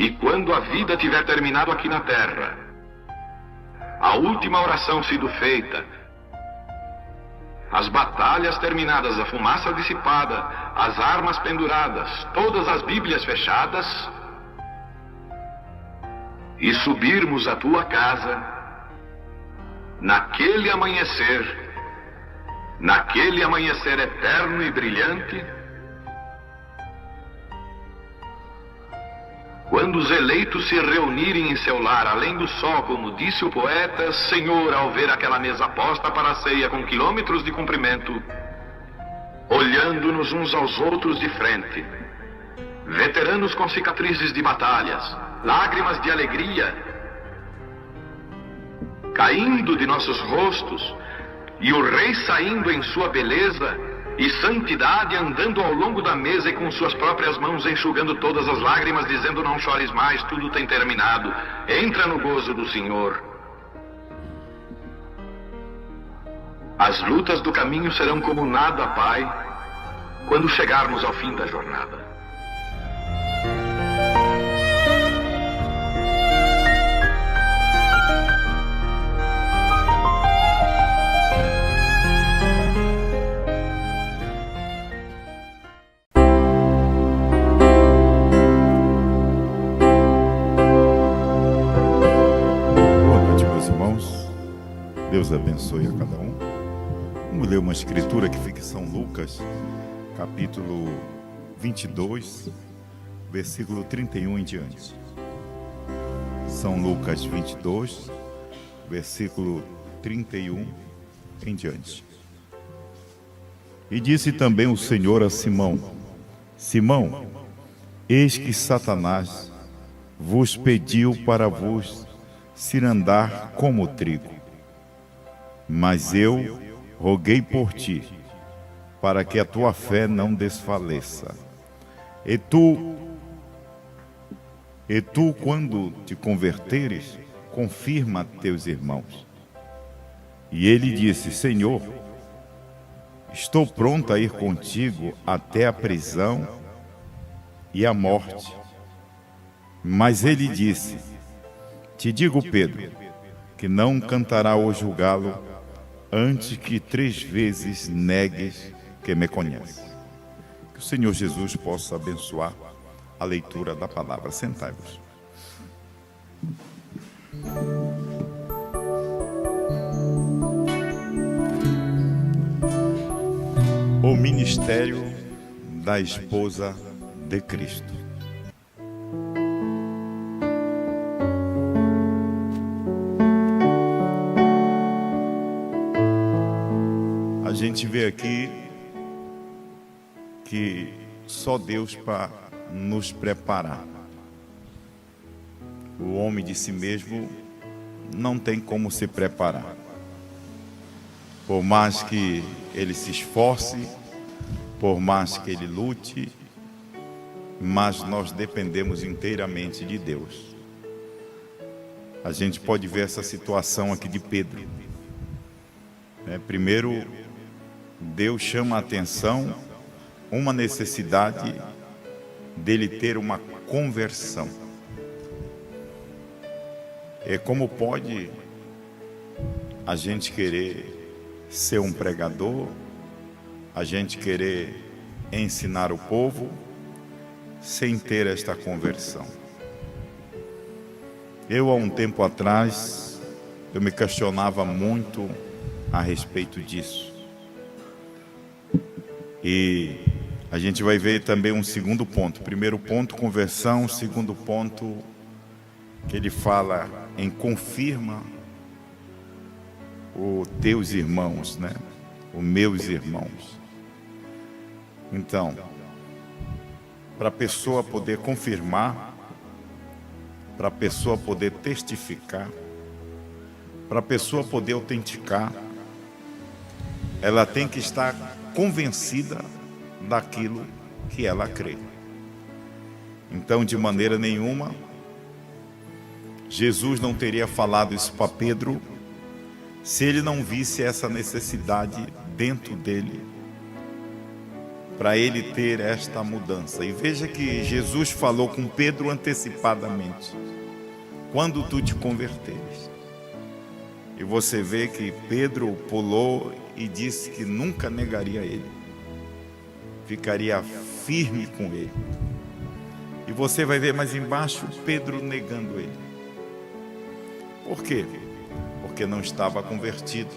E quando a vida tiver terminado aqui na terra, a última oração sido feita, as batalhas terminadas, a fumaça dissipada, as armas penduradas, todas as Bíblias fechadas, e subirmos à tua casa, naquele amanhecer eterno e brilhante, quando os eleitos se reunirem em seu lar, além do sol, como disse o poeta, Senhor, ao ver aquela mesa posta para a ceia com quilômetros de comprimento, olhando-nos uns aos outros de frente, veteranos com cicatrizes de batalhas, lágrimas de alegria caindo de nossos rostos, e o rei saindo em sua beleza e santidade, andando ao longo da mesa e com suas próprias mãos enxugando todas as lágrimas, dizendo: não chores mais, tudo tem terminado, entra no gozo do Senhor. As lutas do caminho serão como nada, Pai, quando chegarmos ao fim da jornada. Deus abençoe a cada um. Vamos ler uma escritura que fica em São Lucas, capítulo 22, versículo 31 em diante. São Lucas 22, versículo 31 em diante. E disse também o Senhor a Simão: Simão, eis que Satanás vos pediu para vos cirandar como trigo. Mas eu roguei por ti, para que a tua fé não desfaleça. E tu, quando te converteres, confirma teus irmãos. E ele disse: Senhor, estou pronto a ir contigo até a prisão e a morte. Mas ele disse: Te digo, Pedro, que não cantará hoje o galo antes que 3 vezes negues que me conhece. Que o Senhor Jesus possa abençoar a leitura da palavra. Sentai-vos. O ministério da esposa de Cristo. A gente vê aqui que só Deus para nos preparar. O homem de si mesmo não tem como se preparar. Por mais que ele se esforce, por mais que ele lute, mas nós dependemos inteiramente de Deus. A gente pode ver essa situação aqui de Pedro. Primeiro, Deus chama a atenção uma necessidade dele ter uma conversão. Como pode a gente querer ser um pregador, a gente querer ensinar o povo sem ter esta conversão? Eu, há um tempo atrás, eu me questionava muito a respeito disso. E a gente vai ver também um segundo ponto. Primeiro ponto, conversão. Segundo ponto, que ele fala em confirma os teus irmãos, os meus irmãos. Então, para a pessoa poder confirmar, para a pessoa poder testificar, para a pessoa poder autenticar, ela tem que estar convencida daquilo que ela crê. Então, de maneira nenhuma, Jesus não teria falado isso para Pedro se ele não visse essa necessidade dentro dele para ele ter esta mudança. E veja que Jesus falou com Pedro antecipadamente: quando tu te converteres. E você vê que Pedro pulou e disse que nunca negaria ele, ficaria firme com ele. E você vai ver mais embaixo Pedro negando ele. Por quê? Porque não estava convertido,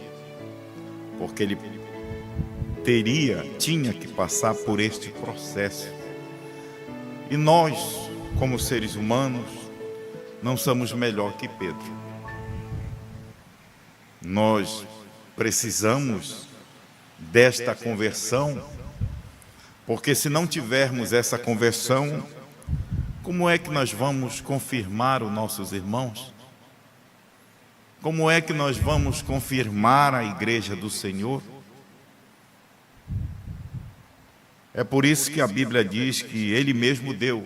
porque ele tinha que passar por este processo. E nós, como seres humanos, não somos melhor que Pedro. Nós precisamos desta conversão, porque se não tivermos essa conversão, como é que nós vamos confirmar os nossos irmãos? Como é que nós vamos confirmar a igreja do Senhor? É por isso que a Bíblia diz que Ele mesmo deu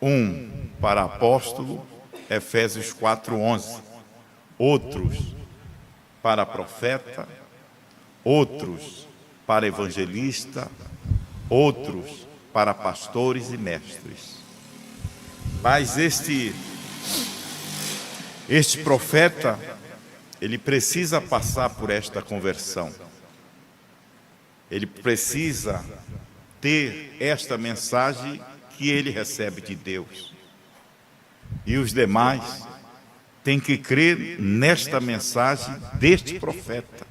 um para apóstolo, Efésios 4:11, outros para profeta, outros para evangelista, outros para pastores e mestres. Mas este profeta, ele precisa passar por esta conversão. Ele precisa ter esta mensagem que ele recebe de Deus. E os demais têm que crer nesta mensagem deste profeta.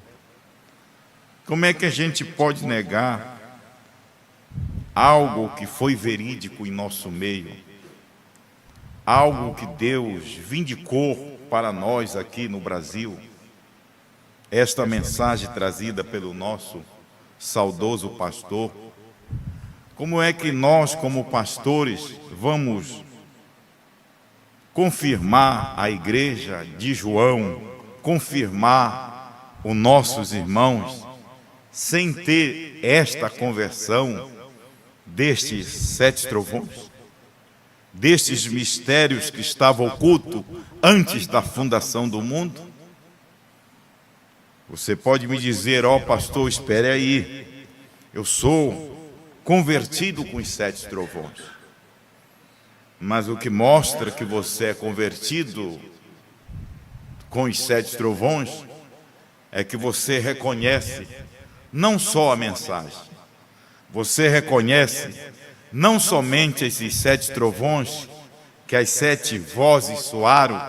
Como é que a gente pode negar algo que foi verídico em nosso meio? Algo que Deus vindicou para nós aqui no Brasil? Esta mensagem trazida pelo nosso saudoso pastor. Como é que nós, como pastores, vamos confirmar a igreja de João, confirmar os nossos irmãos, sem ter esta conversão destes 7 trovões? Destes mistérios que estavam ocultos antes da fundação do mundo? Você pode me dizer: ó pastor, espere aí, eu sou convertido com os 7 trovões. Mas o que mostra que você é convertido com os 7 trovões é que você reconhece não só a mensagem, você reconhece não somente esses 7 trovões, que as 7 vozes soaram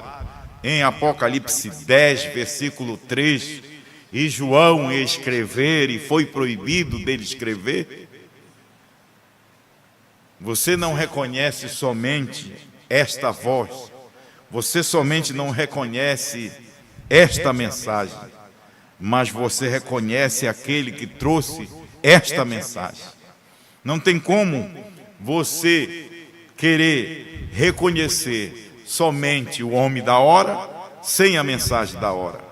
em Apocalipse 10, versículo 3, e João ia escrever e foi proibido dele escrever. Você não reconhece somente esta voz, você somente não reconhece esta mensagem, mas você reconhece aquele que trouxe esta mensagem. Não tem como você querer reconhecer somente o homem da hora sem a mensagem da hora.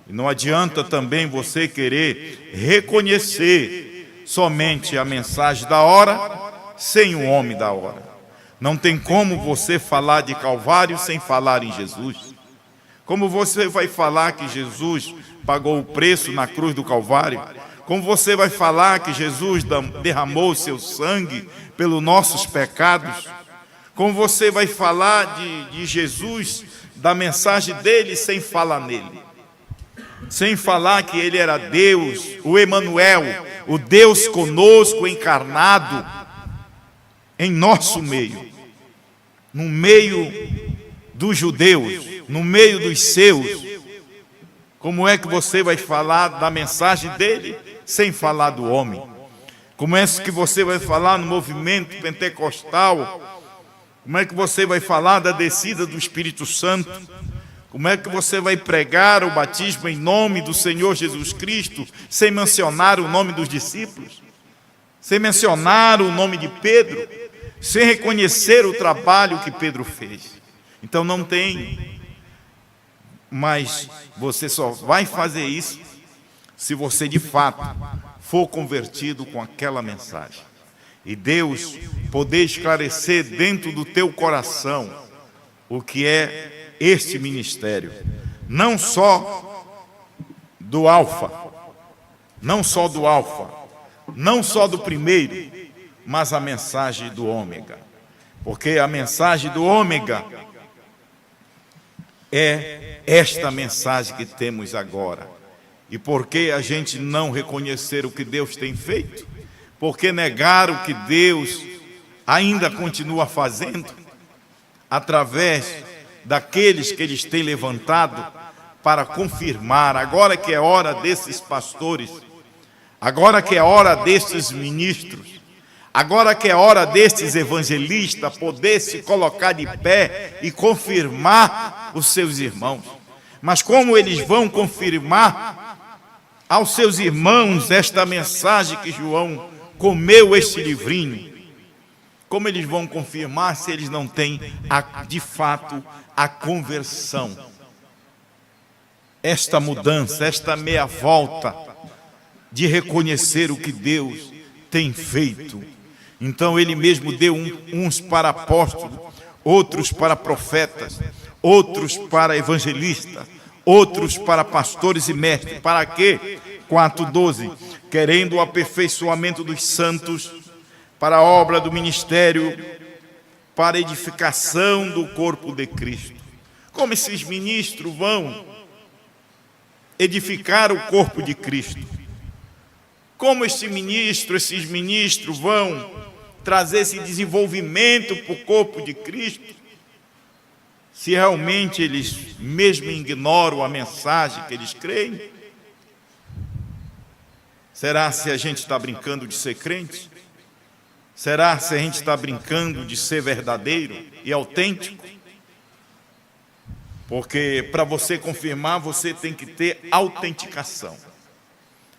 E não adianta também você querer reconhecer somente a mensagem da hora sem o homem da hora. Não tem como você falar de Calvário sem falar em Jesus. Como você vai falar que Jesus pagou o preço na cruz do Calvário? Como você vai falar que Jesus derramou o seu sangue pelos nossos pecados? Como você vai falar de Jesus, da mensagem dele, sem falar nele? Sem falar que ele era Deus, o Emanuel, o Deus conosco encarnado em nosso meio, no meio dos judeus, no meio dos seus. Como é que você vai falar da mensagem dele sem falar do homem? Como é que você vai falar no movimento pentecostal? Como é que você vai falar da descida do Espírito Santo? Como é que você vai pregar o batismo em nome do Senhor Jesus Cristo sem mencionar o nome dos discípulos? Sem mencionar o nome de Pedro? Sem reconhecer o trabalho que Pedro fez? Então não tem. Mas você só vai fazer isso se você de fato for convertido com aquela mensagem. E Deus poder esclarecer dentro do teu coração o que é este ministério. Não só do Alfa, não só do primeiro, mas a mensagem do ômega. Porque a mensagem do ômega é esta mensagem que temos agora. E por que a gente não reconhecer o que Deus tem feito? Por que negar o que Deus ainda continua fazendo? Através daqueles que eles têm levantado para confirmar, agora que é hora desses pastores, agora que é hora desses ministros, agora que é hora desses evangelistas poder se colocar de pé e confirmar os seus irmãos. Mas como eles vão confirmar aos seus irmãos esta mensagem que João comeu este livrinho? Como eles vão confirmar se eles não têm, de fato, a conversão? Esta mudança, esta meia volta de reconhecer o que Deus tem feito. Então ele mesmo deu uns para apóstolos, outros para profetas, outros para evangelistas, outros para pastores e mestres. Para quê? 4:12, querendo o aperfeiçoamento dos santos, para a obra do ministério, para a edificação do corpo de Cristo. Como esses ministros vão edificar o corpo de Cristo? Como esses ministros vão trazer esse desenvolvimento para o corpo de Cristo, se realmente eles mesmo ignoram a mensagem que eles creem? Será se a gente está brincando de ser crente? Será se a gente está brincando de ser verdadeiro e autêntico? Porque para você confirmar, você tem que ter autenticação.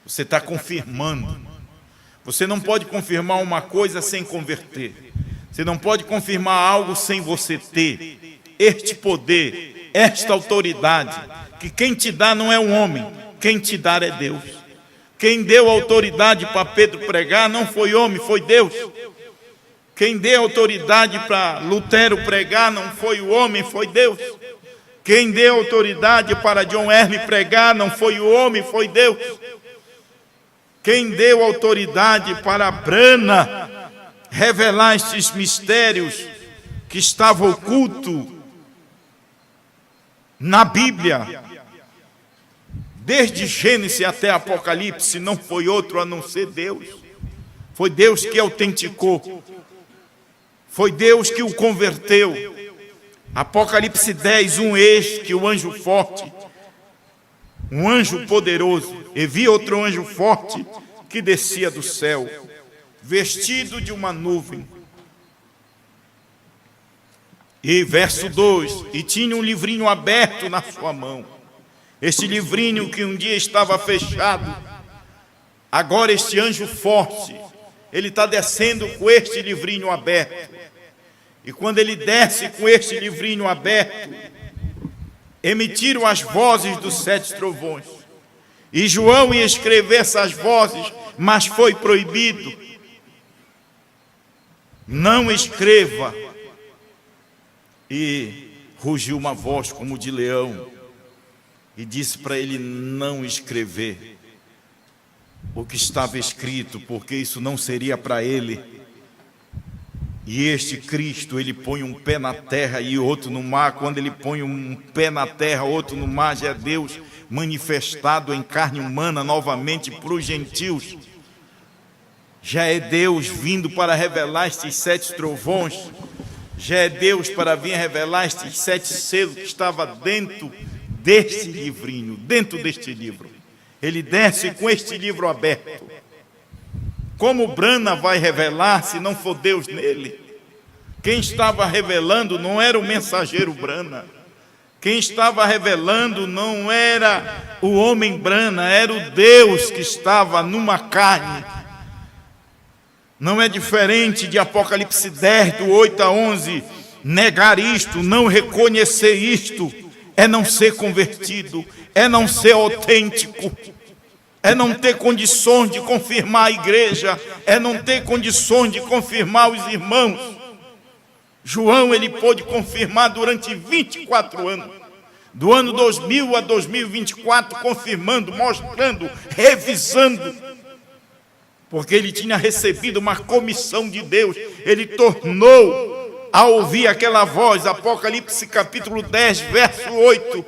Você está confirmando. Você não pode confirmar uma coisa sem converter. Você não pode confirmar algo sem você ter este poder, esta autoridade, que quem te dá não é um homem, quem te dá é Deus. Quem deu autoridade para Pedro pregar não foi homem, foi Deus. Quem deu autoridade para Lutero pregar não foi o homem, foi Deus. Quem deu autoridade para John Wesley pregar não foi o homem, foi Deus. Quem deu autoridade para Brana revelar estes mistérios que estavam ocultos na Bíblia, desde Gênesis até Apocalipse, não foi outro a não ser Deus. Foi Deus que autenticou. Foi Deus que o converteu. Apocalipse 10:1, eis que o anjo forte, um anjo poderoso, e vi outro anjo forte que descia do céu, vestido de uma nuvem. E verso 2, e tinha um livrinho aberto na sua mão. Este livrinho que um dia estava fechado, agora este anjo forte, ele está descendo com este livrinho aberto. E quando ele desce com este livrinho aberto, emitiram as vozes dos 7 trovões. E João ia escrever essas vozes, mas foi proibido. Não escreva. E rugiu uma voz como de leão e disse para ele não escrever o que estava escrito, porque isso não seria para ele. E este Cristo, ele põe um pé na terra e outro no mar. Quando ele põe um pé na terra, outro no mar, já é Deus manifestado em carne humana novamente para os gentios. Já é Deus vindo para revelar estes 7 trovões. Já é Deus para vir revelar estes 7 selos que estava dentro deste livrinho, dentro deste livro. Ele desce com este livro aberto. Como Brana vai revelar se não for Deus nele? Quem estava revelando não era o mensageiro Brana. Quem estava revelando não era o homem Brana, era o Deus que estava numa carne. Não é diferente de Apocalipse 10, do 8 a 11. Negar isto, não reconhecer isto, é não ser convertido, é não ser autêntico. É não ter condições de confirmar a igreja, é não ter condições de confirmar os irmãos. João, ele pôde confirmar durante 24 anos, do ano 2000 a 2024, confirmando, mostrando, revisando. porque ele tinha recebido uma comissão de Deus. Ele tornou a ouvir aquela voz, Apocalipse capítulo 10, verso 8.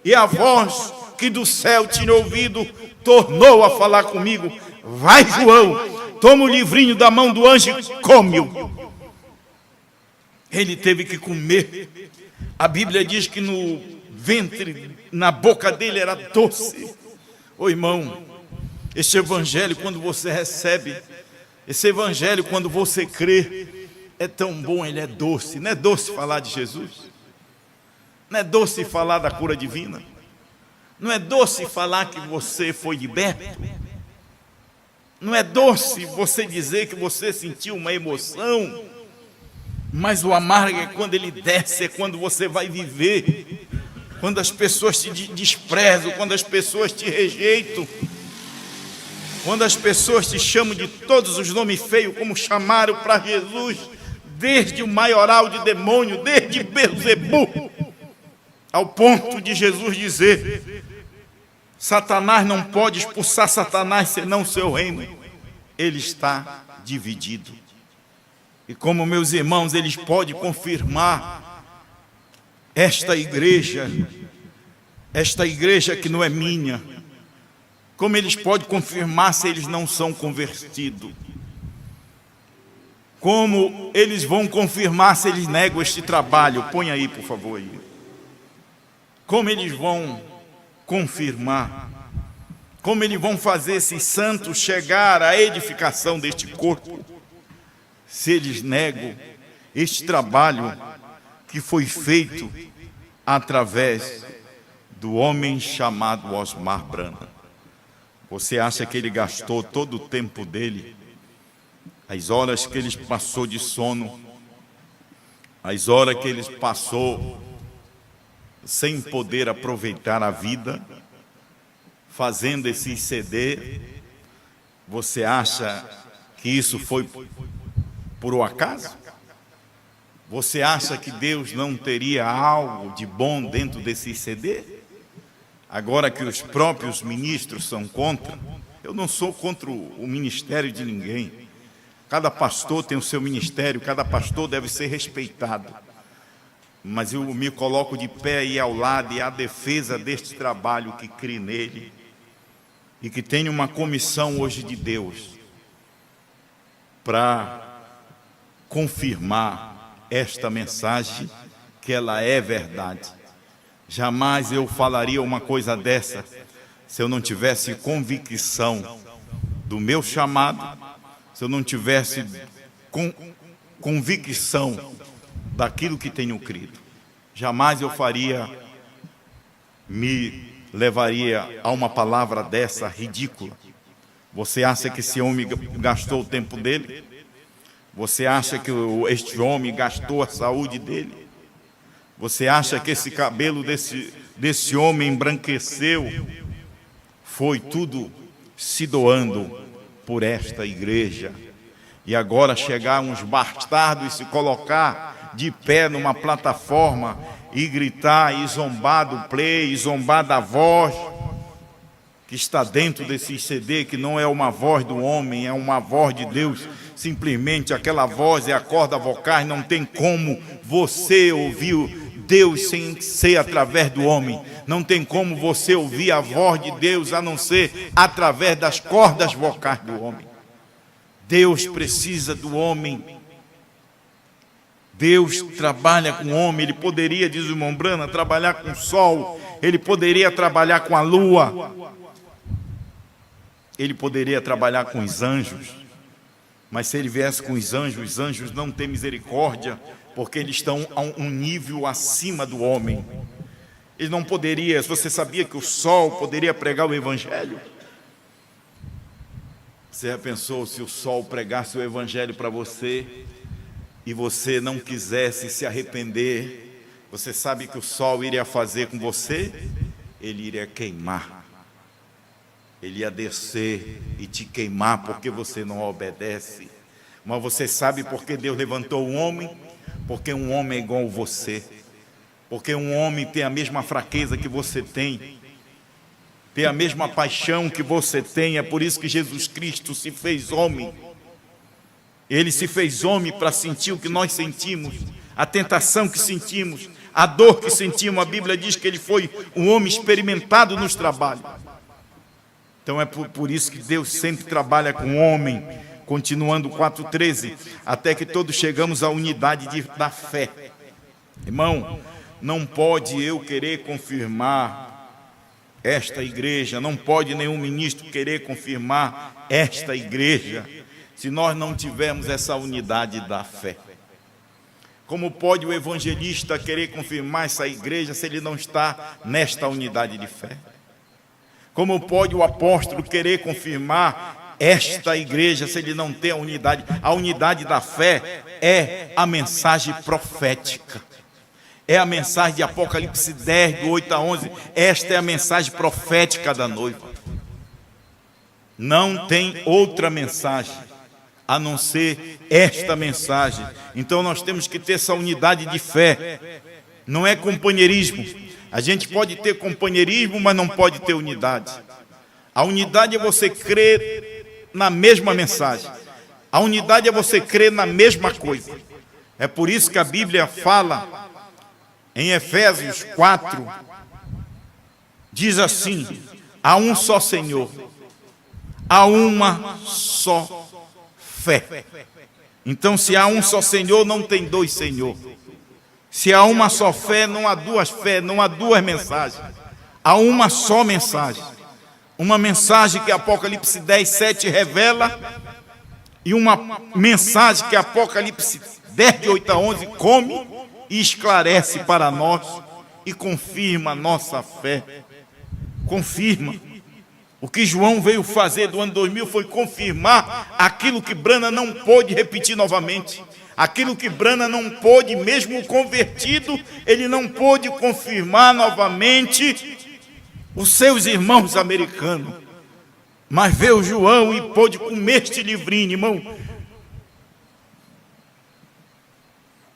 E a voz que do céu tinha ouvido, tornou a falar comigo: vai, João, toma o livrinho da mão do anjo e come-o. Ele teve que comer. A Bíblia diz que no ventre, na boca dele era doce. Ô irmão, esse evangelho, quando você recebe, esse evangelho, quando você crê, é tão bom, ele é doce. Não é doce falar de Jesus? Não é doce falar da cura divina? Não é doce falar que você foi liberto? Não é doce você dizer que você sentiu uma emoção? Mas o amargo é quando ele desce, é quando você vai viver. Quando as pessoas te desprezam, quando as pessoas te rejeitam, quando as pessoas te chamam de todos os nomes feios, como chamaram para Jesus, desde o maioral de demônio, desde Beelzebu, ao ponto de Jesus dizer: Satanás não pode expulsar Satanás senão o seu reino. Ele está dividido. E como meus irmãos, eles podem confirmar esta igreja que não é minha, como eles podem confirmar se eles não são convertidos? Como eles vão confirmar se eles negam este trabalho? Põe aí, por favor, aí. Como eles vão confirmar? Como eles vão fazer esses santos chegar à edificação deste corpo, se eles negam este trabalho que foi feito através do homem chamado Osmar Brana? Você acha que ele gastou todo o tempo dele, as horas que ele passou de sono, as horas que ele passou sem poder aproveitar a vida, fazendo esse CD? Você acha que isso foi por um acaso? Você acha que Deus não teria algo de bom dentro desse CD? Agora que os próprios ministros são contra, eu não sou contra o ministério de ninguém. Cada pastor tem o seu ministério, cada pastor deve ser respeitado. Mas eu me coloco de pé aí ao lado e à defesa deste trabalho que crê nele e que tem uma comissão hoje de Deus para confirmar esta mensagem, que ela é verdade. Jamais eu falaria uma coisa dessa se eu não tivesse convicção do meu chamado, se eu não tivesse convicção daquilo que tenho crido. Jamais eu me levaria a uma palavra dessa ridícula. Você acha que esse homem gastou o tempo dele? Você acha que este homem gastou a saúde dele? Você acha que esse cabelo desse homem embranqueceu? Foi tudo se doando por esta igreja. E agora chegar uns bastardos e se colocar de pé numa plataforma e gritar e zombar do play, e zombar da voz que está dentro desse CD, que não é uma voz do homem, é uma voz de Deus. Simplesmente aquela voz é a corda vocal, não tem como você ouvir Deus sem ser através do homem. Não tem como você ouvir a voz de Deus a não ser através das cordas vocais do homem. Deus precisa do homem. Deus trabalha com o homem. Ele poderia, diz o irmão Brana, trabalhar com o sol. Ele poderia trabalhar com a lua. Ele poderia trabalhar com os anjos. Mas se ele viesse com os anjos não têm misericórdia, porque eles estão a um nível acima do homem. Ele não poderia. Você sabia que o sol poderia pregar o evangelho? Você já pensou se o sol pregasse o evangelho para você e você não quisesse se arrepender? Você sabe que o sol iria fazer com você? Ele iria queimar. Ele ia descer e te queimar porque você não obedece. Mas você sabe por que Deus levantou um homem? Porque um homem é igual a você. Porque um homem tem a mesma fraqueza que você tem. ter a mesma paixão que você tem. É por isso que Jesus Cristo se fez homem. Ele se fez homem para sentir o que nós sentimos, a tentação que sentimos, a dor que sentimos. A Bíblia diz que ele foi um homem experimentado nos trabalhos. Então é por isso que Deus sempre trabalha com o homem. Continuando 4,13, até que todos chegamos à unidade da fé. Irmão, não pode eu querer confirmar esta igreja, não pode nenhum ministro querer confirmar esta igreja, se nós não tivermos essa unidade da fé. Como pode o evangelista querer confirmar essa igreja se ele não está nesta unidade de fé? Como pode o apóstolo querer confirmar esta igreja se ele não tem a unidade? A unidade da fé é a mensagem profética. É a mensagem de Apocalipse 10, do 8 a 11. Esta é a mensagem profética da noiva. Não tem outra mensagem a não ser esta mensagem. Então nós temos que ter essa unidade de fé. Não é companheirismo. A gente pode ter companheirismo, mas não pode ter unidade. A unidade é você crer na mesma mensagem. A unidade é você crer na mesma coisa. É por isso que a Bíblia fala em Efésios 4, diz assim: há um só Senhor, há uma só fé. Então, se há um só Senhor, não tem dois Senhor. Se há uma só fé, não há duas fé, não há duas mensagens. Há uma só mensagem. Uma mensagem que Apocalipse 10, 7 revela, e uma mensagem que Apocalipse 10, de 8 a 11 come e esclarece para nós e confirma a nossa fé. Confirma. O que João veio fazer do ano 2000 foi confirmar aquilo que Branham não pôde repetir novamente. Aquilo que Branham não pôde, mesmo convertido, ele não pôde confirmar novamente os seus irmãos americanos. Mas veio João e pôde comer este livrinho, irmão.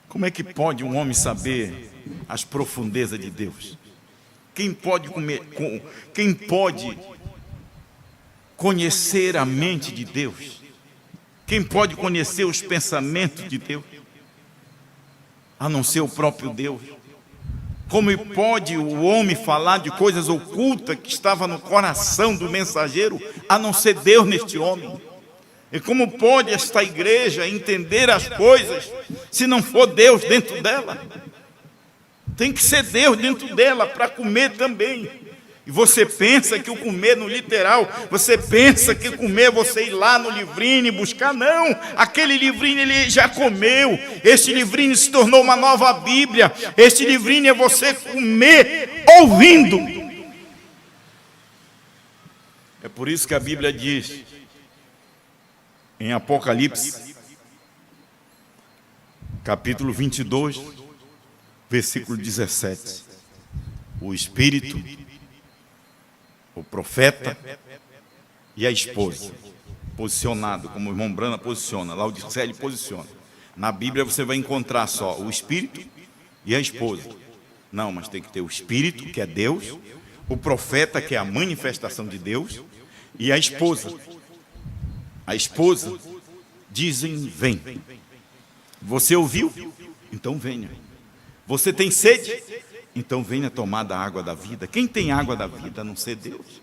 Como é que pode um homem saber as profundezas de Deus? Quem pode conhecer a mente de Deus? Quem pode conhecer os pensamentos de Deus? A não ser o próprio Deus. Como pode o homem falar de coisas ocultas que estavam no coração do mensageiro, a não ser Deus neste homem? E como pode esta igreja entender as coisas se não for Deus dentro dela? Tem que ser Deus dentro dela para comer também. E você pensa que o comer no literal, você pensa que comer é você ir lá no livrinho e buscar? Não, aquele livrinho ele já comeu. Este livrinho se tornou uma nova Bíblia. Este livrinho é você comer ouvindo. É por isso que a Bíblia diz em Apocalipse, capítulo 22, versículo 17, o Espírito, o profeta e a esposa, posicionado, como o irmão Branham posiciona, Laodiceia ele posiciona. Na Bíblia você vai encontrar só o Espírito e a esposa. Não, mas tem que ter o Espírito, que é Deus, o profeta, que é a manifestação de Deus, e a esposa. A esposa, dizem, vem. Você ouviu? Então venha. Você tem sede? Então venha tomar da água da vida. Quem tem água da vida a não ser Deus?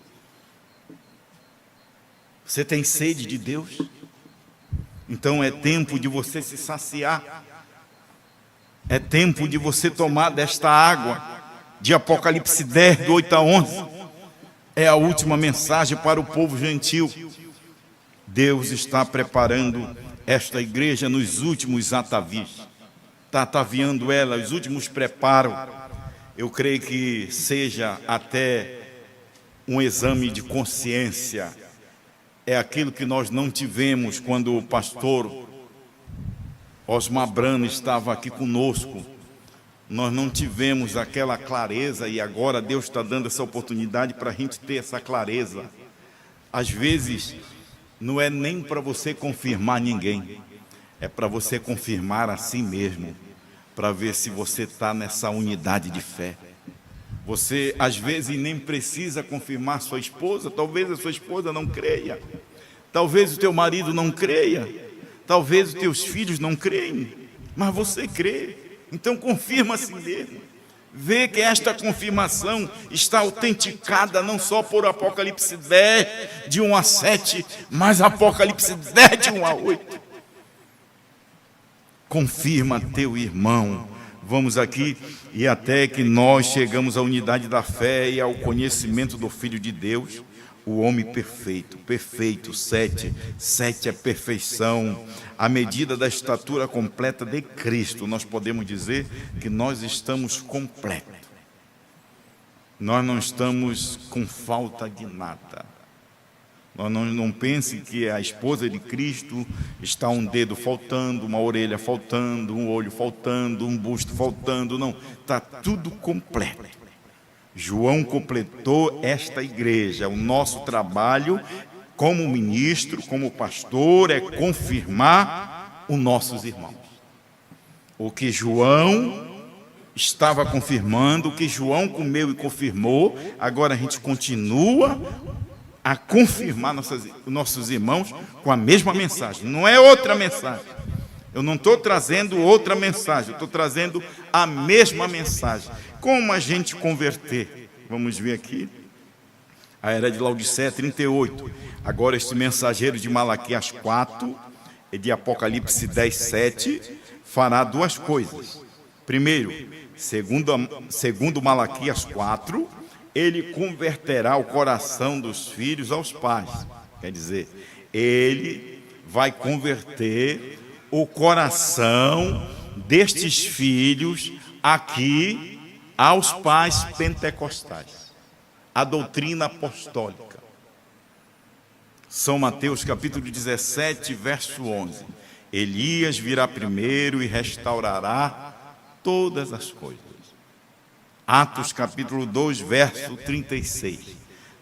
Você tem sede de Deus? Então é tempo de você se saciar. É tempo de você tomar desta água de Apocalipse 10, do 8 a 11. É a última mensagem para o povo gentil. Deus está preparando esta igreja nos últimos atavios. Está ataviando ela, os últimos preparos. Eu creio que seja até um exame de consciência. É aquilo que nós não tivemos quando o pastor Osmar Branham estava aqui conosco. Nós não tivemos aquela clareza e agora Deus está dando essa oportunidade para a gente ter essa clareza. Às vezes, não é nem para você confirmar ninguém, é para você confirmar a si mesmo, para ver se você está nessa unidade de fé. Você, às vezes, nem precisa confirmar sua esposa. Talvez a sua esposa não creia. Talvez o teu marido não creia. Talvez os teus filhos não creem. Mas você crê. Então, confirma a si mesmo. Vê que esta confirmação está autenticada não só por Apocalipse 10, de 1 a 7, mas Apocalipse 10, de 1 a 8. Confirma teu irmão. Vamos aqui, e até que nós chegamos à unidade da fé e ao conhecimento do Filho de Deus, o homem perfeito. Perfeito, 7 é perfeição. À medida da estatura completa de Cristo, nós podemos dizer que nós estamos completos. Nós não estamos com falta de nada. Nós não pense que a esposa de Cristo está um dedo faltando, uma orelha faltando, um olho faltando, um busto faltando. Não, está tudo completo. João completou esta igreja. O nosso trabalho como ministro, como pastor, é confirmar os nossos irmãos. O que João estava confirmando, o que João comeu e confirmou, agora a gente continua a confirmar nossos irmãos com a mesma mensagem. Não é outra mensagem. Eu não estou trazendo outra mensagem, eu estou trazendo a mesma mensagem. Como a gente converter? Vamos ver aqui. A era de Laodiceia 38. Agora este mensageiro de Malaquias 4 e de Apocalipse 10, 7 fará duas coisas. Primeiro, segundo Malaquias 4, ele converterá o coração dos filhos aos pais. Quer dizer, ele vai converter o coração destes filhos aqui aos pais pentecostais. A doutrina apostólica. São Mateus capítulo 17, verso 11. Elias virá primeiro e restaurará todas as coisas. Atos capítulo 2, verso 36.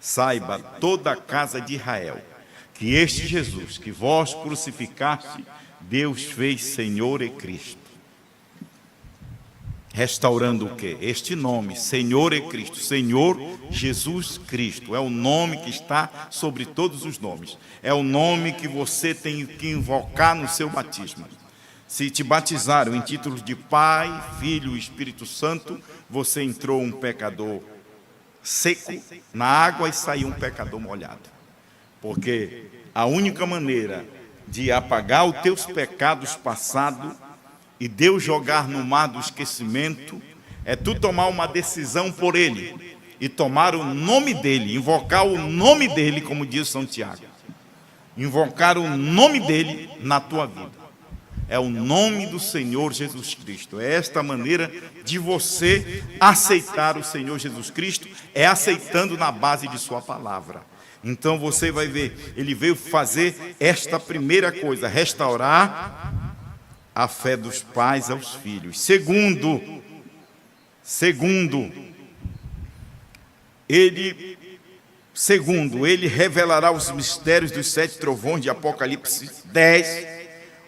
Saiba toda a casa de Israel que este Jesus, que vós crucificaste, Deus fez Senhor e Cristo. Restaurando o quê? Este nome, Senhor e Cristo. Senhor Jesus Cristo. É o nome que está sobre todos os nomes. É o nome que você tem que invocar no seu batismo. Se te batizaram em títulos de Pai, Filho e Espírito Santo, você entrou um pecador seco na água e saiu um pecador molhado. Porque a única maneira de apagar os teus pecados passados e Deus jogar no mar do esquecimento é tu tomar uma decisão por Ele e tomar o nome dEle, invocar o nome dEle, como diz São Tiago. Invocar o nome dEle na tua vida. É o nome do Senhor Jesus Cristo. É esta maneira de você aceitar o Senhor Jesus Cristo, é aceitando na base de sua palavra. Então você vai ver, ele veio fazer esta primeira coisa, restaurar a fé dos pais aos filhos. Segundo, ele revelará os mistérios dos 7 trovões de Apocalipse 10,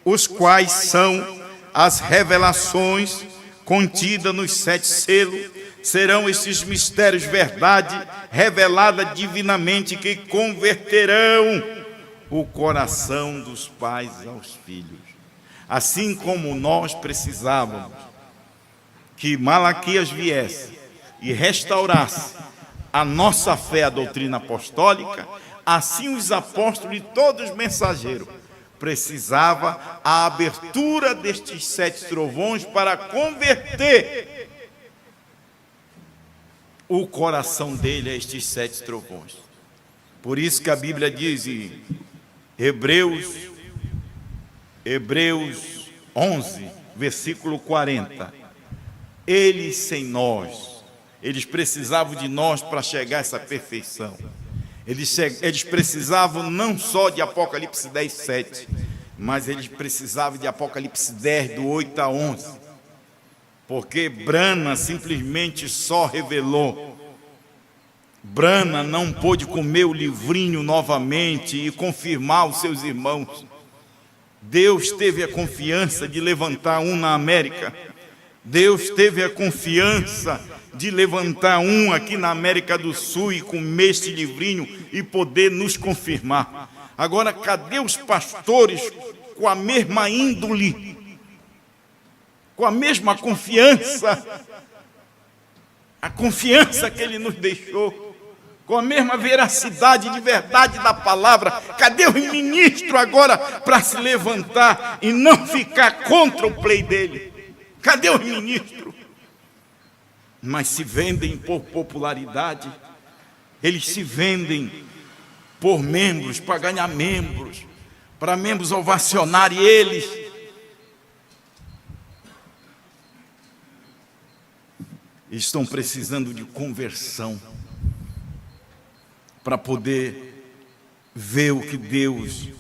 os quais são as revelações contidas nos 7 selos. Serão esses mistérios verdade revelada divinamente que converterão o coração dos pais aos filhos. Assim como nós precisávamos que Malaquias viesse e restaurasse a nossa fé, a doutrina apostólica, assim os apóstolos e todos os mensageiros precisava a abertura destes 7 trovões para converter o coração dele a estes 7 trovões. Por isso que a Bíblia diz em Hebreus 11, versículo 40, eles sem nós, eles precisavam de nós para chegar a essa perfeição. Eles precisavam não só de Apocalipse 10, 7, mas eles precisavam de Apocalipse 10, do 8 a 11. Porque Brana simplesmente só revelou. Brana não pôde comer o livrinho novamente e confirmar os seus irmãos. Deus teve a confiança de levantar um na América. Deus teve a confiança de levantar um aqui na América do Sul e comer este livrinho e poder nos confirmar. Agora, cadê os pastores com a mesma índole, com a mesma confiança, a confiança que ele nos deixou, com a mesma veracidade de verdade da palavra? Cadê o ministro agora para se levantar e não ficar contra o play dele? Cadê o ministro? Mas se vendem por popularidade, eles se vendem por membros, para ganhar membros, para membros ovacionarem eles. Estão precisando de conversão para poder ver o que Deus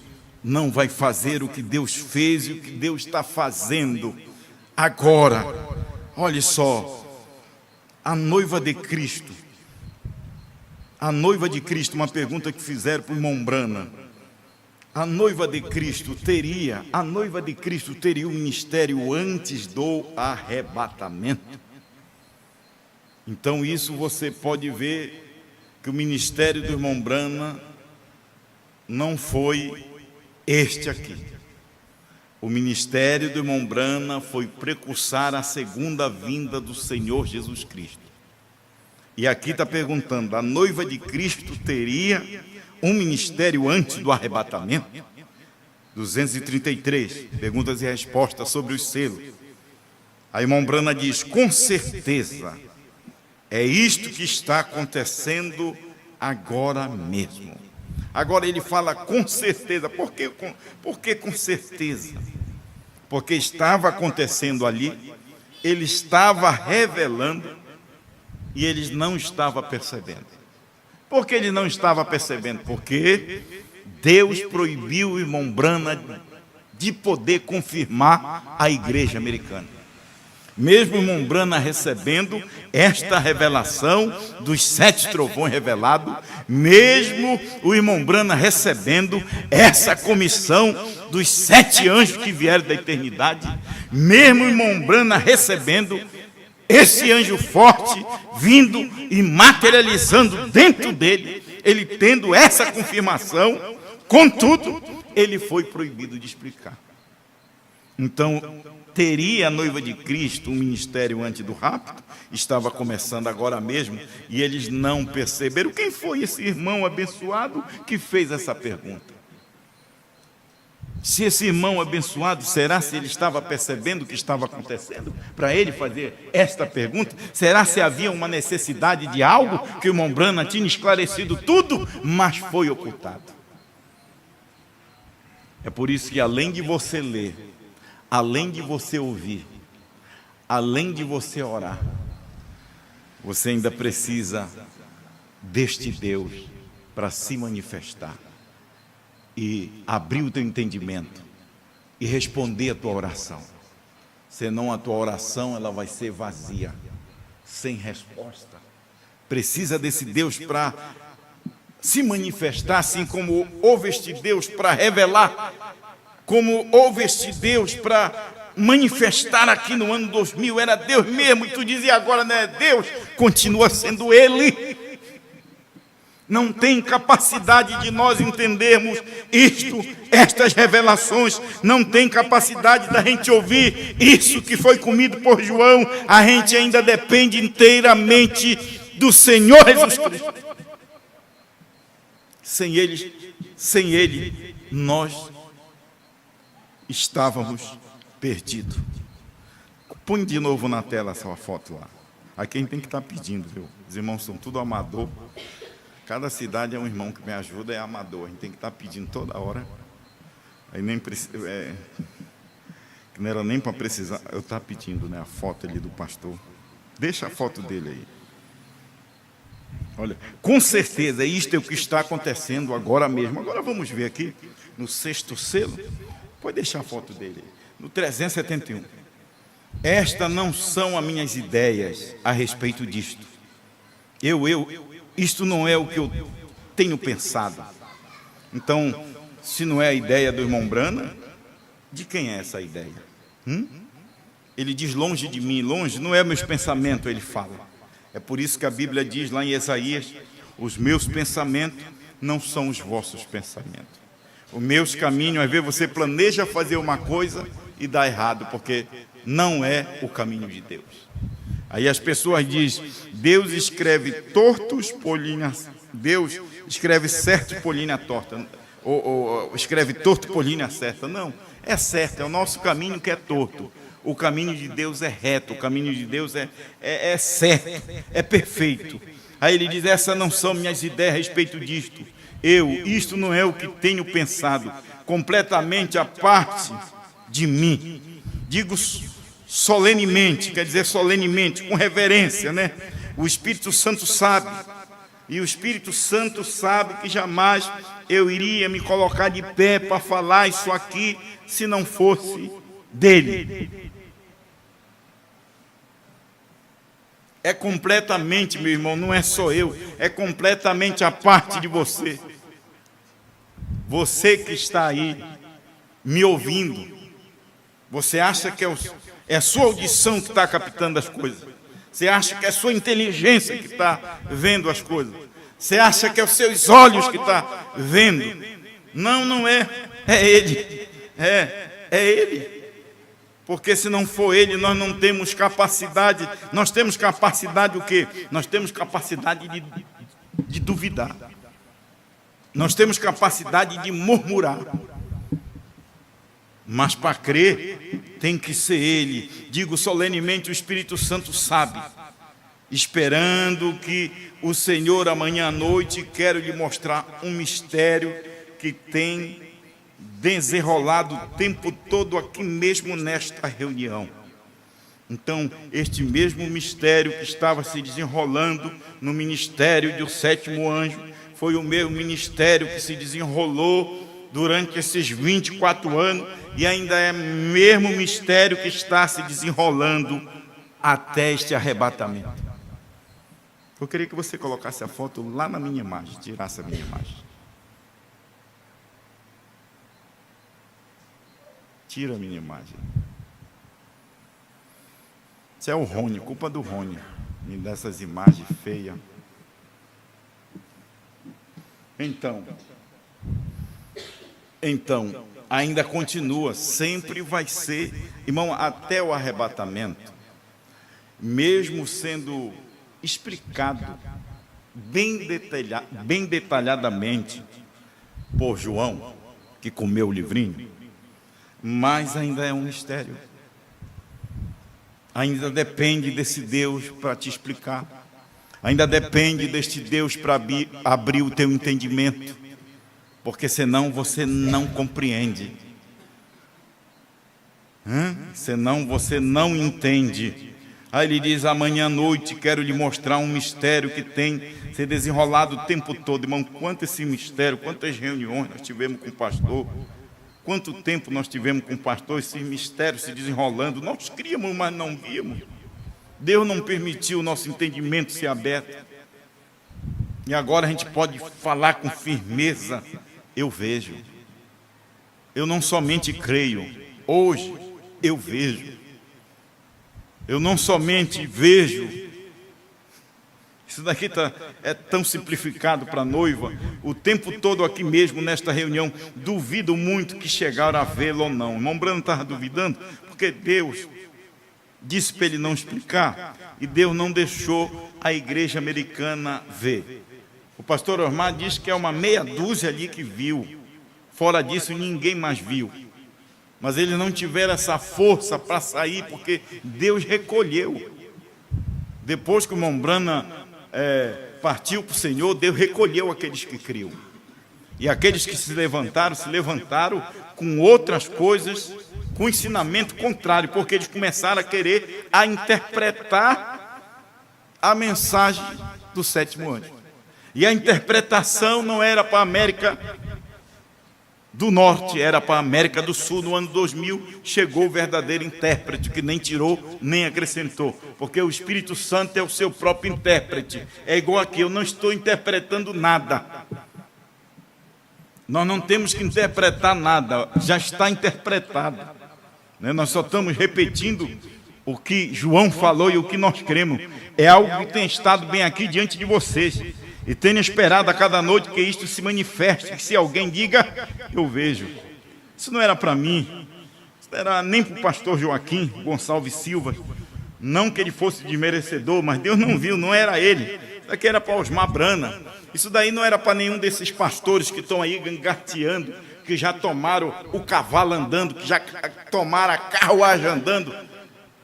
não vai fazer, o que Deus fez e o que Deus está fazendo agora. Olhe só, a noiva de Cristo. A noiva de Cristo, uma pergunta que fizeram para o irmão Brana. A noiva de Cristo teria o ministério antes do arrebatamento? Então isso você pode ver que o ministério do irmão Brana não foi este aqui. O ministério do irmão Brana foi precursar a segunda vinda do Senhor Jesus Cristo. E aqui está perguntando, a noiva de Cristo teria um ministério antes do arrebatamento? 233, perguntas e respostas sobre os selos. A irmã Brana diz, com certeza, é isto que está acontecendo agora mesmo. Agora ele fala com certeza. Por que com certeza? Porque estava acontecendo ali, ele estava revelando e eles não estavam percebendo. Por que ele não estava percebendo? Porque Deus proibiu o irmão Brana de poder confirmar a igreja americana. Mesmo o irmão Brana recebendo esta revelação dos 7 trovões revelados, mesmo o irmão Brana recebendo essa comissão dos 7 anjos que vieram da eternidade, mesmo o irmão Brana recebendo esse anjo forte vindo e materializando dentro dele, ele tendo essa confirmação, contudo, ele foi proibido de explicar. Então, teria a noiva de Cristo um ministério antes do rapto? Estava começando agora mesmo e eles não perceberam. Quem foi esse irmão abençoado que fez essa pergunta? Se esse irmão abençoado, será se ele estava percebendo o que estava acontecendo para ele fazer esta pergunta? Será se havia uma necessidade de algo que o irmão Brana tinha esclarecido tudo, mas foi ocultado? É por isso que além de você ler, além de você ouvir, além de você orar, você ainda precisa deste Deus para se manifestar e abrir o teu entendimento e responder a tua oração. Senão a tua oração ela vai ser vazia, sem resposta. Precisa desse Deus para se manifestar, assim como houve este Deus para revelar, como houve este Deus para manifestar aqui no ano 2000, era Deus mesmo, e tu dizia agora não é Deus, continua sendo Ele. Não tem capacidade de nós entendermos isto, estas revelações, não tem capacidade da gente ouvir isso que foi comido por João. A gente ainda depende inteiramente do Senhor Jesus Cristo. Sem Ele, nós estávamos perdidos. Põe de novo na tela essa foto lá. Aqui quem tem que estar pedindo, viu? Os irmãos são tudo amador. Cada cidade é um irmão que me ajuda, é amador. A gente tem que estar pedindo toda hora. Aí nem precisa. Que não era nem para precisar. Eu estava pedindo, né? A foto ali do pastor. Deixa a foto dele aí. Olha, com certeza, isto é o que está acontecendo agora mesmo. Agora vamos ver aqui, no 6º selo. Pode deixar a foto dele aí. No 371. Estas não são as minhas ideias a respeito disto. Isto não é o que eu tenho pensado. Então, se não é a ideia do irmão Brana, de quem é essa ideia? Ele diz longe de mim, longe, não é meus pensamentos, ele fala. É por isso que a Bíblia diz lá em Isaías: os meus pensamentos não são os vossos pensamentos. Os meus caminhos, às vezes você planeja fazer uma coisa e dá errado, porque não é o caminho de Deus. Aí as pessoas dizem: Deus escreve tortos por linha, Deus escreve certo por linha torta, ou escreve torto por linha certa. Não, é certo, é o nosso caminho que é torto. O caminho de Deus é reto, o caminho de Deus é certo, é perfeito. Aí ele diz: essas não são minhas ideias a respeito disto. Isto não é o que tenho pensado, completamente à parte de mim. Digo solenemente, quer dizer solenemente, com reverência, né? O Espírito Santo sabe, e o Espírito Santo sabe que jamais eu iria me colocar de pé para falar isso aqui se não fosse dele. É completamente, meu irmão, não é só eu, é completamente a parte de você. Você que está aí me ouvindo, você acha que é a sua audição que está captando as coisas? Você acha que é a sua inteligência que está vendo as coisas? Você acha que é os seus olhos que está vendo? Não, não é. É Ele. É Ele. Porque se não for Ele, nós não temos capacidade. Nós temos capacidade o quê? Nós temos capacidade de duvidar. Nós temos capacidade de murmurar. Mas para crer, tem que ser Ele. Digo solenemente, o Espírito Santo sabe. Esperando que o Senhor amanhã à noite quero lhe mostrar um mistério que tem desenrolado o tempo todo aqui mesmo nesta reunião. Então, este mesmo mistério que estava se desenrolando no ministério do sétimo anjo, foi o mesmo ministério que se desenrolou durante esses 24 anos, e ainda é o mesmo mistério que está se desenrolando até este arrebatamento. Eu queria que você colocasse a foto lá na minha imagem, tirasse a minha imagem. Tira a minha imagem. Isso é o Rony, culpa do Rony, me dá essas imagens feias. Então, ainda continua, sempre vai ser, irmão, até o arrebatamento, mesmo sendo explicado bem detalhadamente por João, que comeu o livrinho, mas ainda é um mistério. Ainda depende desse Deus para te explicar. Ainda depende deste Deus para abrir o teu entendimento, porque senão você não compreende. Senão você não entende. Aí ele diz: amanhã à noite quero lhe mostrar um mistério que tem se desenrolado o tempo todo. Irmão, quanto esse mistério, quantas reuniões nós tivemos com o pastor, quanto tempo nós tivemos com o pastor, esse mistério se desenrolando. Nós criamos, mas não víamos. Deus não permitiu o nosso entendimento ser aberto. E agora a gente pode falar com firmeza: eu vejo. Eu não somente creio, hoje eu vejo. Eu não somente vejo. Isso daqui é tão simplificado para a noiva. O tempo todo aqui mesmo, nesta reunião, duvido muito que chegaram a vê-lo ou não. O irmão Brando estava duvidando, porque Deus disse para ele não explicar, e Deus não deixou a igreja americana ver. O pastor Osmar diz que é uma meia dúzia ali que viu. Fora disso, ninguém mais viu. Mas eles não tiveram essa força para sair, porque Deus recolheu. Depois que o irmão Brana partiu para o Senhor, Deus recolheu aqueles que criam. E aqueles que se levantaram com outras coisas, com ensinamento contrário, porque eles começaram a querer interpretar a mensagem do sétimo anjo. E a interpretação não era para a América do Norte, era para a América do Sul. No ano 2000 chegou o verdadeiro intérprete, que nem tirou nem acrescentou, porque o Espírito Santo é o seu próprio intérprete. É igual aqui, eu não estou interpretando nada. Nós não temos que interpretar nada, já está interpretado. Nós só estamos repetindo o que João falou e o que nós cremos é algo que tem estado bem aqui diante de vocês. E tenho esperado a cada noite que isto se manifeste, que se alguém diga, eu vejo. Isso não era para mim, isso não era nem para o pastor Joaquim Gonçalves Silva, não que ele fosse desmerecedor, mas Deus não viu, não era ele. Isso daqui era para Osmar Brana, isso daí não era para nenhum desses pastores que estão aí gangateando, que já tomaram o cavalo andando, que já tomaram a carruagem andando,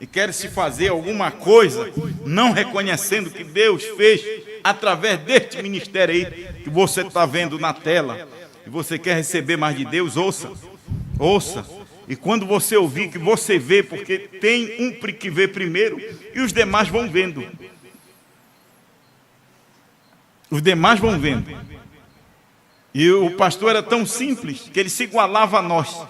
e querem se fazer alguma coisa, não reconhecendo que Deus fez através deste ministério aí, que você está vendo na tela, e você quer receber mais de Deus, ouça, ouça, e quando você ouvir, que você vê, porque tem um que vê primeiro, e os demais vão vendo. Os demais vão vendo. E o pastor era tão simples, que ele se igualava a nós.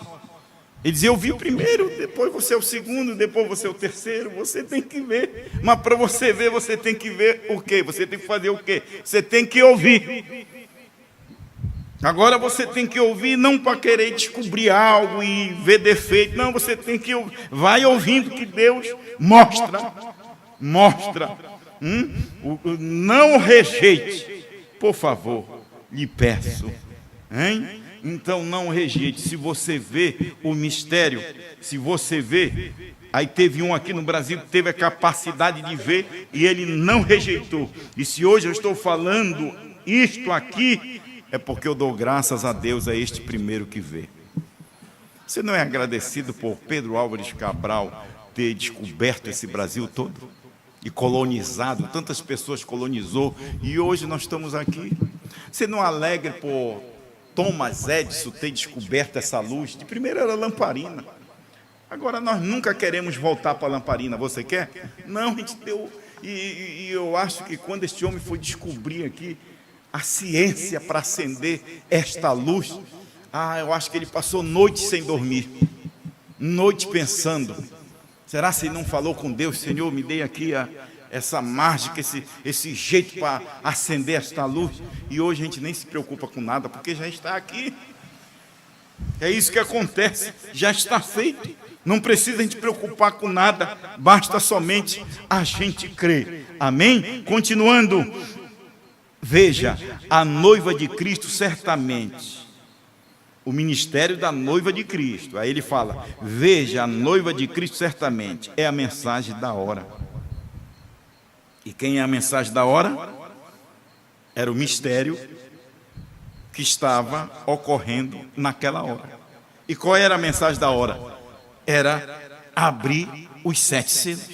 Ele dizia, eu vi primeiro, depois você é o segundo, depois você é o terceiro, você tem que ver. Mas para você ver, você tem que ver o quê? Você tem que fazer o quê? Você tem que ouvir. Agora você tem que ouvir não para querer descobrir algo e ver defeito. Não, você tem que ouvir. Vai ouvindo que Deus mostra. Não rejeite. Por favor, lhe peço. Hein? Então não rejeite. Se você vê o mistério, se você vê, aí teve um aqui no Brasil que teve a capacidade de ver e ele não rejeitou. E se hoje eu estou falando isto aqui, é porque eu dou graças a Deus a este primeiro que vê. Você não é agradecido por Pedro Álvares Cabral ter descoberto esse Brasil todo? E colonizado, tantas pessoas colonizou, e hoje nós estamos aqui. Você não é alegre por Thomas Edison ter descoberto essa luz? De primeiro era lamparina. Agora nós nunca queremos voltar para a lamparina. Você quer? Não, a gente deu. E eu acho que quando este homem foi descobrir aqui a ciência para acender esta luz, eu acho que ele passou noites sem dormir, noite pensando. Será que ele não falou com Deus? Senhor, me dê aqui essa mágica, esse jeito para acender esta luz. E hoje a gente nem se preocupa com nada, porque já está aqui. É isso que acontece, já está feito. Não precisa a gente preocupar com nada, basta somente a gente crer. Amém? Continuando, veja, a noiva de Cristo certamente. O ministério da noiva de Cristo. Aí ele fala, veja, a noiva de Cristo certamente é a mensagem da hora. E quem é a mensagem da hora? Era o mistério que estava ocorrendo naquela hora. E qual era a mensagem da hora? Era abrir os 7 selos.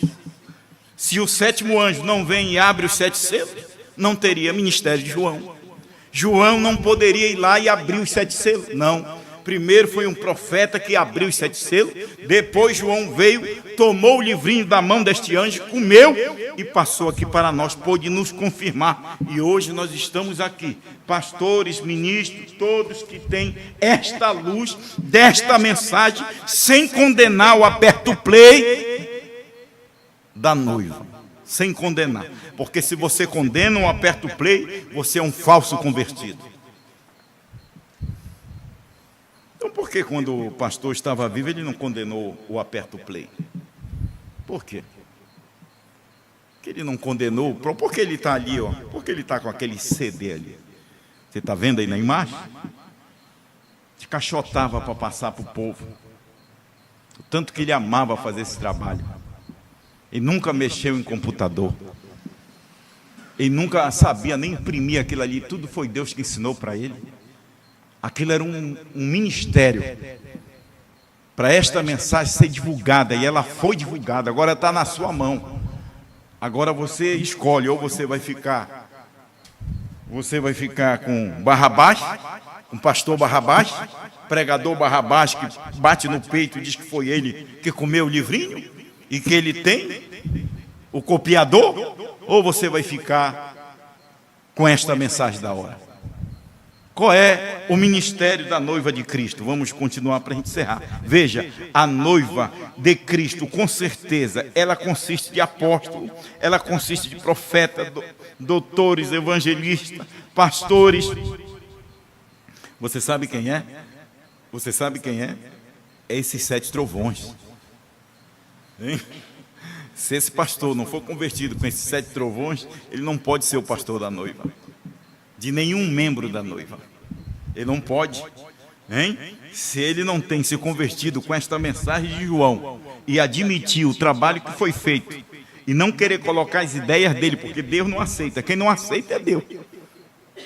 Se o 7º anjo não vem e abre os 7 selos, não teria ministério de João. João não poderia ir lá e abrir os 7 selos. Não. Primeiro foi um profeta que abriu os 7 selos. Depois João veio, tomou o livrinho da mão deste anjo, comeu e passou aqui para nós. Pôde nos confirmar. E hoje nós estamos aqui. Pastores, ministros, todos que têm esta luz, desta mensagem, sem condenar o aperto play da noiva. Sem condenar. Porque se você condena um aperto play, você é um falso convertido. Então por que quando o pastor estava vivo, ele não condenou o aperto play? Por quê? Que ele não condenou? Por que ele está ali? Por que ele está com aquele CD ali? Você está vendo aí na imagem? Se cachotava para passar para o povo. O tanto que ele amava fazer esse trabalho. Ele nunca mexeu em computador. Ele nunca sabia nem imprimir aquilo ali. Tudo foi Deus que ensinou para ele. Aquilo era um ministério para esta mensagem ser divulgada. E ela foi divulgada. Agora está na sua mão. Agora você escolhe. Ou você vai ficar com Barrabás, com pastor Barrabás, pregador Barrabás que bate no peito e diz que foi ele que comeu o livrinho e que ele tem o copiador, ou você vai ficar com esta mensagem da hora? Qual é o ministério da noiva de Cristo? Vamos continuar para a gente encerrar. Veja, a noiva de Cristo, com certeza, ela consiste de apóstolo, ela consiste de profeta, doutores, evangelistas, pastores. Você sabe quem é? Você sabe quem é? É esses 7 trovões. Hein? Se esse pastor não for convertido com esses 7 trovões, ele não pode ser o pastor da noiva, de nenhum membro da noiva. Ele não pode, hein? Se ele não tem se convertido com esta mensagem de João e admitir o trabalho que foi feito e não querer colocar as ideias dele, porque Deus não aceita. Quem não aceita é Deus.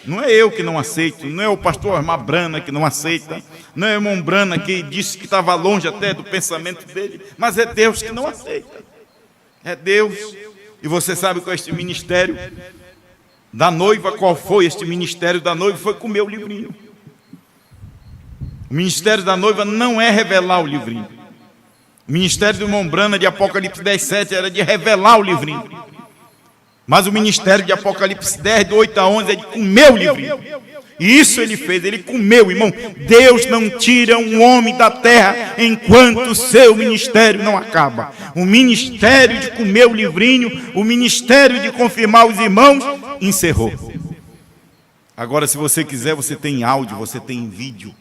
Não é eu que não aceito, não é o pastor Armar Brana que não aceita, não é o irmão Brana que disse que estava longe até do pensamento dele, mas é Deus que não aceita. É Deus. E você sabe qual é este ministério da noiva? Qual foi este ministério da noiva? Foi comer o livrinho. O ministério da noiva não é revelar o livrinho. O ministério do irmão Brana de Apocalipse 10:7 era de revelar o livrinho. Mas o ministério de Apocalipse 10, do 8 a 11, é de comer o livrinho. E isso ele fez, ele comeu, irmão. Deus não tira um homem da terra enquanto o seu ministério não acaba. O ministério de comer o livrinho, o ministério de confirmar os irmãos, encerrou. Agora, se você quiser, você tem áudio, você tem vídeo.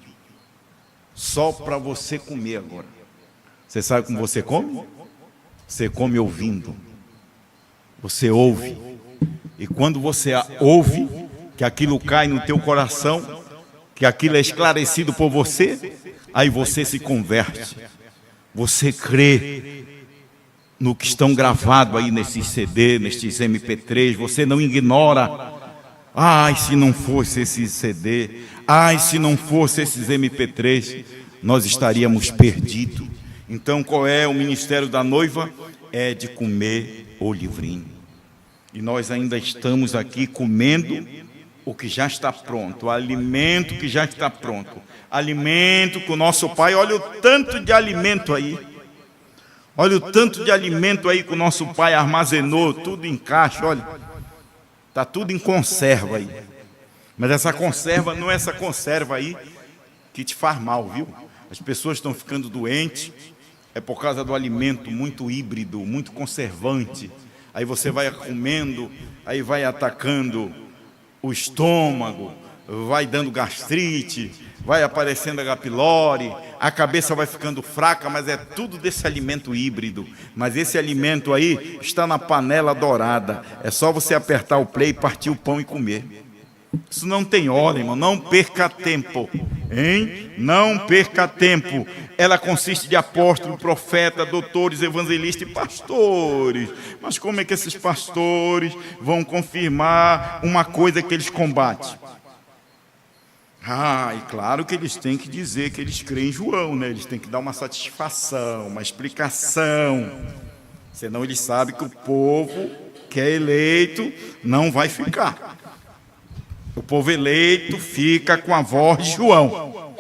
Só para você comer agora. Você sabe como você come? Você come ouvindo. Você ouve. E quando você ouve, que aquilo cai no teu coração, que aquilo é esclarecido por você, aí você se converte. Você crê no que estão gravados aí nesses CD, nesses MP3. Você não ignora. Ai, se não fosse esse CD, ai, se não fosse esses MP3, nós estaríamos perdidos. Então, qual é o ministério da noiva? É de comer o livrinho. E nós ainda estamos aqui comendo o que já está pronto, o alimento que já está pronto. Alimento que o nosso Pai, olha o tanto de alimento aí. Olha o tanto de alimento aí que o nosso Pai armazenou, tudo em caixa, olha. Está tudo em conserva aí. Mas essa conserva não é essa conserva aí que te faz mal, viu? As pessoas estão ficando doentes, é por causa do alimento muito híbrido, muito conservante. Aí você vai comendo, aí vai atacando o estômago, vai dando gastrite, vai aparecendo H. pylori, a cabeça vai ficando fraca, mas é tudo desse alimento híbrido. Mas esse alimento aí está na panela dourada. É só você apertar o play, partir o pão e comer. Isso não tem hora, irmão, não perca tempo, hein? Não perca tempo. Ela consiste de apóstolos, profetas, doutores, evangelistas e pastores. Mas como é que esses pastores vão confirmar uma coisa que eles combatem? E claro que eles têm que dizer que eles creem em João, né? Eles têm que dar uma satisfação, uma explicação. Senão eles sabem que o povo que é eleito não vai ficar. O povo eleito fica com a voz de João.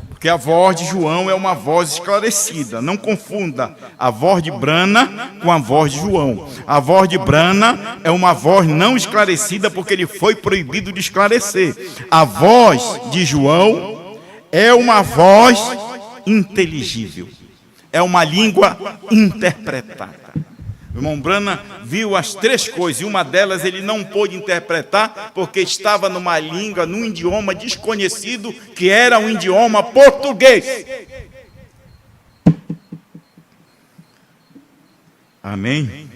Porque a voz de João é uma voz esclarecida. Não confunda a voz de Brana com a voz de João. A voz de Brana é uma voz não esclarecida porque ele foi proibido de esclarecer. A voz de João é uma voz inteligível. É uma língua interpretada. O irmão Brana viu as 3 coisas, e uma delas ele não pôde interpretar, porque estava numa língua, num idioma desconhecido, que era um idioma português. Amém?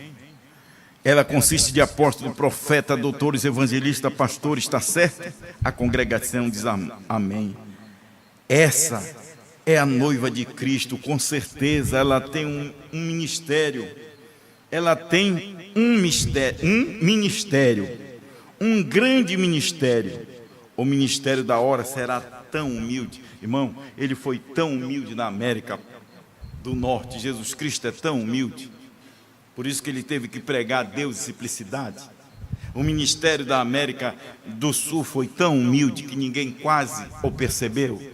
Ela consiste de apóstolos, profetas, doutores, evangelistas, pastores, está certo? A congregação diz amém. Essa é a noiva de Cristo, com certeza ela tem um ministério. Ela tem um ministério, um grande ministério. O ministério da hora será tão humilde. Irmão, ele foi tão humilde na América do Norte. Jesus Cristo é tão humilde. Por isso que ele teve que pregar Deus e simplicidade. O ministério da América do Sul foi tão humilde que ninguém quase o percebeu.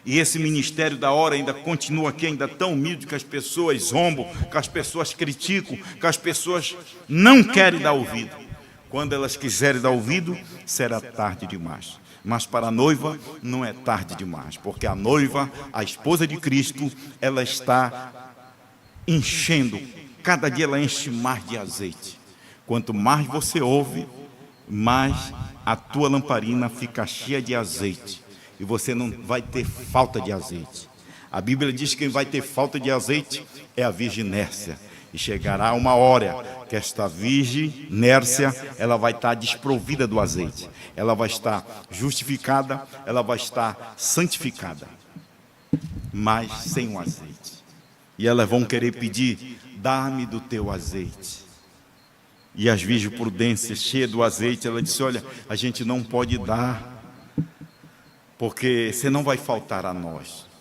E esse ministério da hora ainda continua aqui, ainda tão humilde, que as pessoas zombam, que as pessoas criticam, que as pessoas não querem dar ouvido. Quando elas quiserem dar ouvido, será tarde demais. Mas para a noiva não é tarde demais, porque a noiva, a esposa de Cristo, ela está enchendo, cada dia ela enche mais de azeite. Quanto mais você ouve, mais a tua lamparina fica cheia de azeite. E você não vai ter falta de azeite. A Bíblia diz que quem vai ter falta de azeite é a virginércia. E chegará uma hora que esta virgem, Nércia, ela vai estar desprovida do azeite. Ela vai estar justificada, ela vai estar santificada, mas sem o azeite. E elas vão querer pedir: dá-me do teu azeite. E as virgens prudentes, cheias do azeite, ela disse: olha, a gente não pode dar, porque senão vai faltar a nós.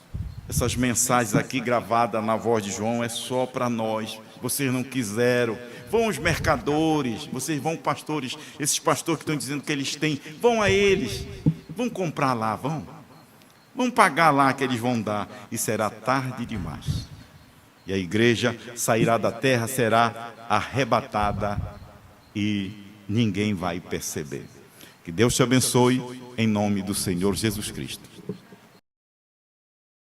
Essas mensagens aqui gravadas na voz de João é só para nós. Vocês não quiseram. Vão os mercadores, vocês vão pastores, esses pastores que estão dizendo que eles têm, vão a eles, vão comprar lá, vão pagar lá que eles vão dar, e será tarde demais. E a igreja sairá da terra, será arrebatada e ninguém vai perceber. Que Deus te abençoe em nome do Senhor Jesus Cristo.